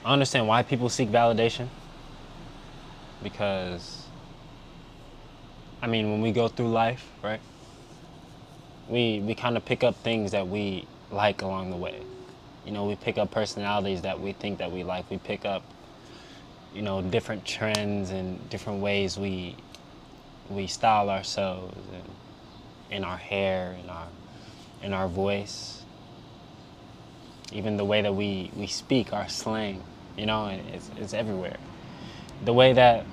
I understand why people seek validation because, I mean, when we go through life, right, we kind of pick up things that we like along the way. You know, we pick up personalities that we think that we like. We pick up, you know, different trends and different ways we style ourselves and in our hair, in our voice, even the way that we speak, our slang, you know, and it's everywhere. The way that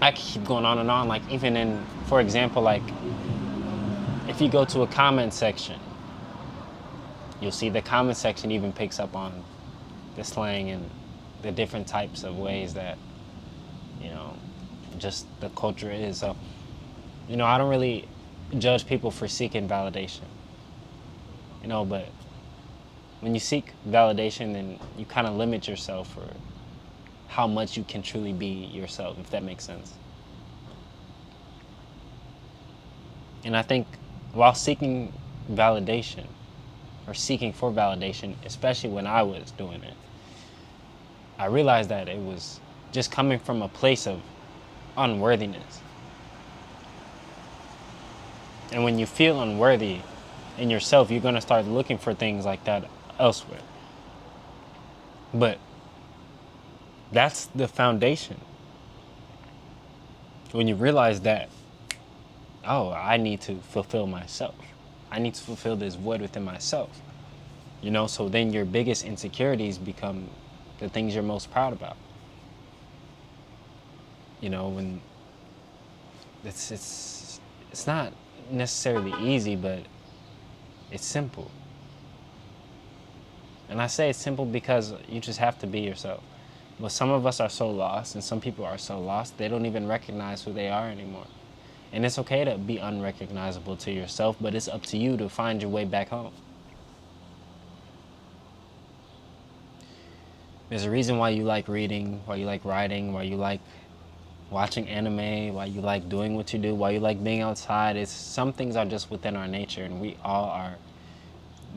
I can keep going on and on, like even in, for example, like if you go to a comment section, you'll see the comment section even picks up on the slang and the different types of ways that, you know, just the culture is. So, you know, I don't really judge people for seeking validation, you know, but when you seek validation, then you kind of limit yourself for how much you can truly be yourself, if that makes sense. And I think while seeking validation or seeking for validation, especially when I was doing it, I realized that it was just coming from a place of unworthiness. And when you feel unworthy in yourself, you're going to start looking for things like that elsewhere. But that's the foundation. When you realize that, oh, I need to fulfill myself. I need to fulfill this void within myself. You know, so then your biggest insecurities become the things you're most proud about. You know, when it's not necessarily easy, but it's simple. And I say it's simple because you just have to be yourself. But some of us are so lost, and some people are so lost, they don't even recognize who they are anymore. And it's okay to be unrecognizable to yourself, but it's up to you to find your way back home. There's a reason why you like reading, why you like writing, why you like watching anime, why you like doing what you do, why you like being outside. It's some things are just within our nature, and we all are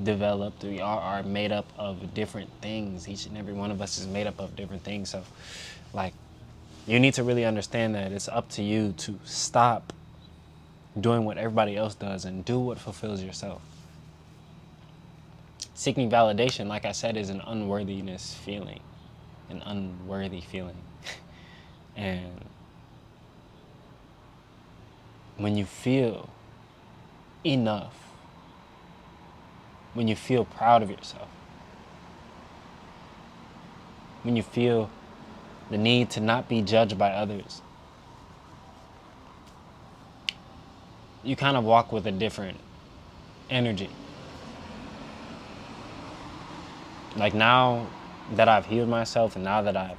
developed. We all are made up of different things. Each and every one of us is made up of different things. So, like, you need to really understand that it's up to you to stop doing what everybody else does and do what fulfills yourself. Seeking validation, like I said, is an unworthiness feeling, an unworthy feeling. And when you feel enough, when you feel proud of yourself, when you feel the need to not be judged by others, you kind of walk with a different energy. Like now that I've healed myself and now that I've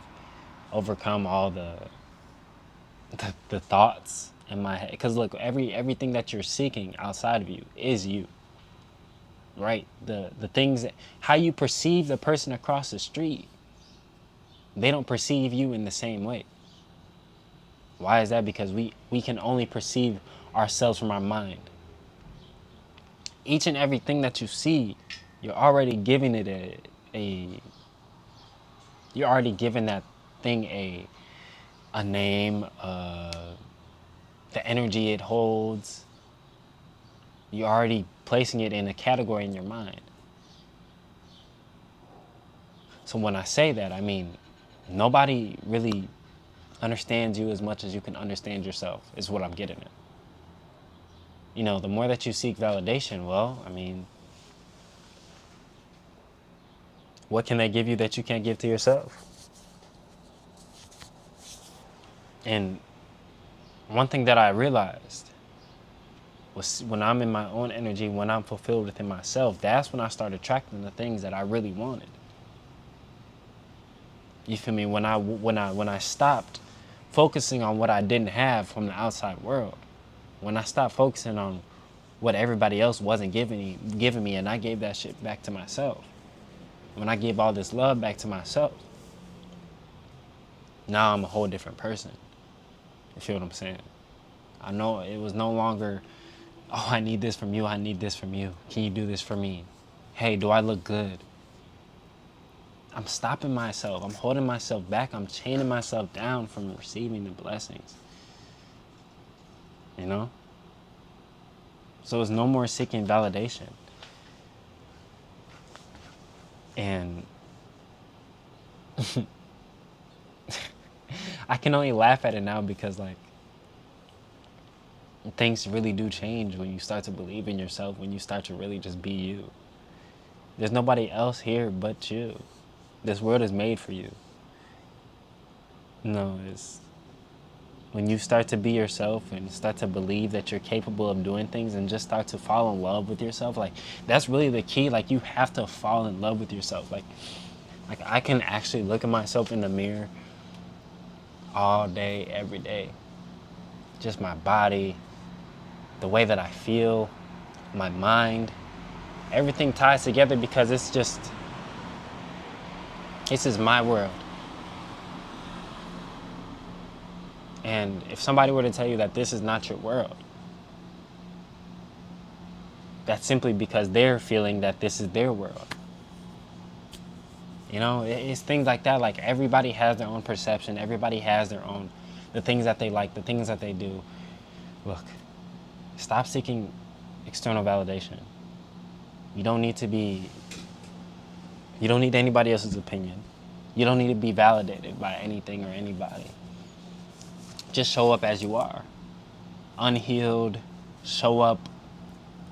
overcome all the thoughts in my head, because look, everything that you're seeking outside of you is you, right? The things that, how you perceive the person across the street, they don't perceive you in the same way. Why is that? Because we can only perceive ourselves from our mind. Each and everything that you see, you're already giving it a you're already giving that thing a name, the energy it holds. You're already placing it in a category in your mind. So when I say that, I mean nobody really understands you as much as you can understand yourself, is what I'm getting at. You know, the more that you seek validation, well, I mean, what can they give you that you can't give to yourself? And one thing that I realized was when I'm in my own energy, when I'm fulfilled within myself, that's when I start attracting the things that I really wanted. You feel me? When I stopped focusing on what I didn't have from the outside world, when I stopped focusing on what everybody else wasn't giving me, and I gave that shit back to myself. When I gave all this love back to myself, now I'm a whole different person. You feel what I'm saying? I know it was no longer, oh, I need this from you, I need this from you. Can you do this for me? Hey, do I look good? I'm stopping myself. I'm holding myself back. I'm chaining myself down from receiving the blessings. You know? So it's no more seeking validation. And I can only laugh at it now because, like, things really do change when you start to believe in yourself, when you start to really just be you. There's nobody else here but you. This world is made for you. No, it's when you start to be yourself and start to believe that you're capable of doing things and just start to fall in love with yourself. Like, that's really the key. Like, you have to fall in love with yourself. Like I can actually look at myself in the mirror all day, every day. Just my body, the way that I feel, my mind, everything ties together because this is my world. And if somebody were to tell you that this is not your world, that's simply because they're feeling that this is their world. You know, it's things like that. Like, everybody has their own perception. Everybody has their own, the things that they like, the things that they do. Look, stop seeking external validation. You don't need anybody else's opinion. You don't need to be validated by anything or anybody. Just show up as you are. Unhealed, show up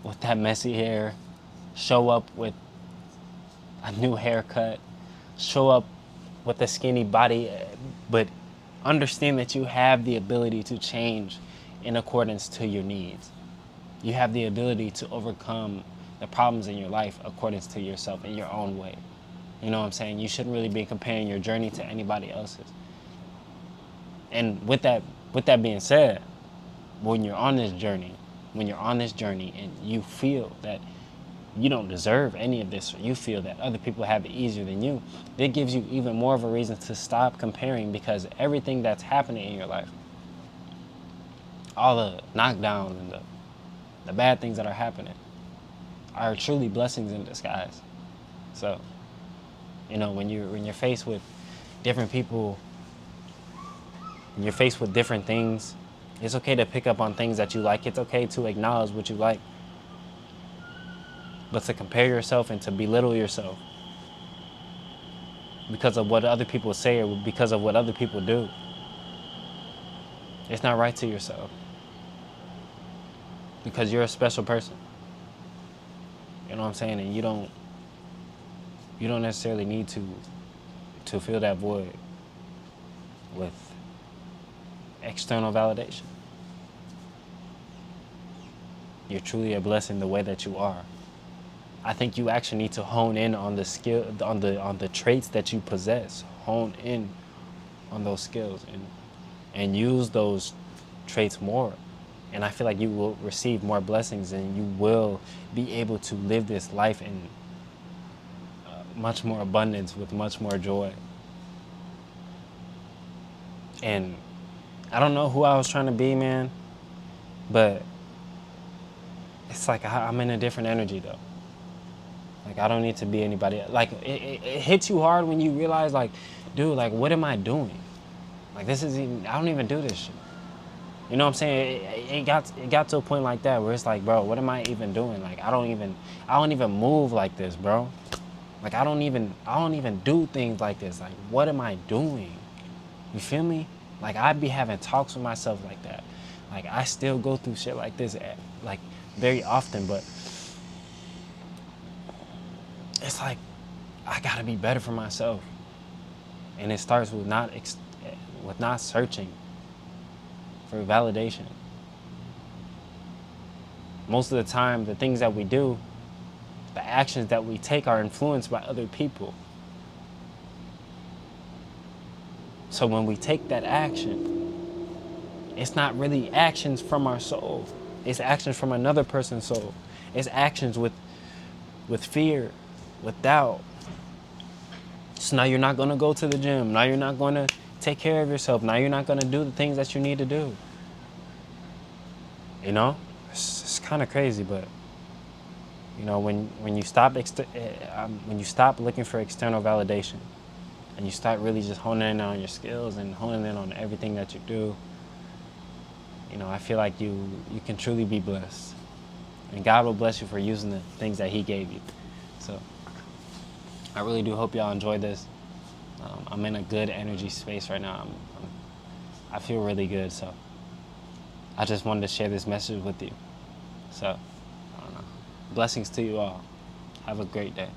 with that messy hair, show up with a new haircut, show up with a skinny body, but understand that you have the ability to change in accordance to your needs. You have the ability to overcome the problems in your life according to yourself in your own way. You know what I'm saying? You shouldn't really be comparing your journey to anybody else's. And with that being said, when you're on this journey and you feel that you don't deserve any of this, or you feel that other people have it easier than you, it gives you even more of a reason to stop comparing, because everything that's happening in your life, all the knockdowns and the bad things that are happening, are truly blessings in disguise. So, you know, when you're faced with different people, when you're faced with different things, it's okay to pick up on things that you like. It's okay to acknowledge what you like. But to compare yourself and to belittle yourself because of what other people say or because of what other people do, it's not right to yourself. Because you're a special person. You know what I'm saying? And you don't necessarily need to fill that void with external validation. You're truly a blessing the way that you are. I think you actually need to hone in on the skill, on the traits that you possess. Hone in on those skills and use those traits more. And I feel like you will receive more blessings and you will be able to live this life in much more abundance with much more joy. And I don't know who I was trying to be, man, but it's like I'm in a different energy though. Like, I don't need to be anybody. Like, it hits you hard when you realize, like, dude, like, what am I doing? Like, I don't even do this shit. You know what I'm saying? It got to a point like that where it's like, bro, what am I even doing? Like, I don't even move like this, bro. Like, I don't even do things like this. Like, what am I doing? You feel me? Like, I'd be having talks with myself like that. Like, I still go through shit like this, like, very often, but it's like, I gotta be better for myself. And it starts with not searching for validation. Most of the time, the things that we do, the actions that we take are influenced by other people. So when we take that action, it's not really actions from our soul. It's actions from another person's soul. It's actions with fear, with doubt. So now you're not going to go to the gym. Now you're not going to take care of yourself. Now you're not going to do the things that you need to do. You know? It's kind of crazy, but, You know, when you stop when you stop looking for external validation, and you start really just honing in on your skills and honing in on everything that you do, you know, I feel like you can truly be blessed, and God will bless you for using the things that He gave you. So I really do hope y'all enjoy this. I'm in a good energy space right now. I feel really good, so I just wanted to share this message with you. So, I don't know. Blessings to you all. Have a great day.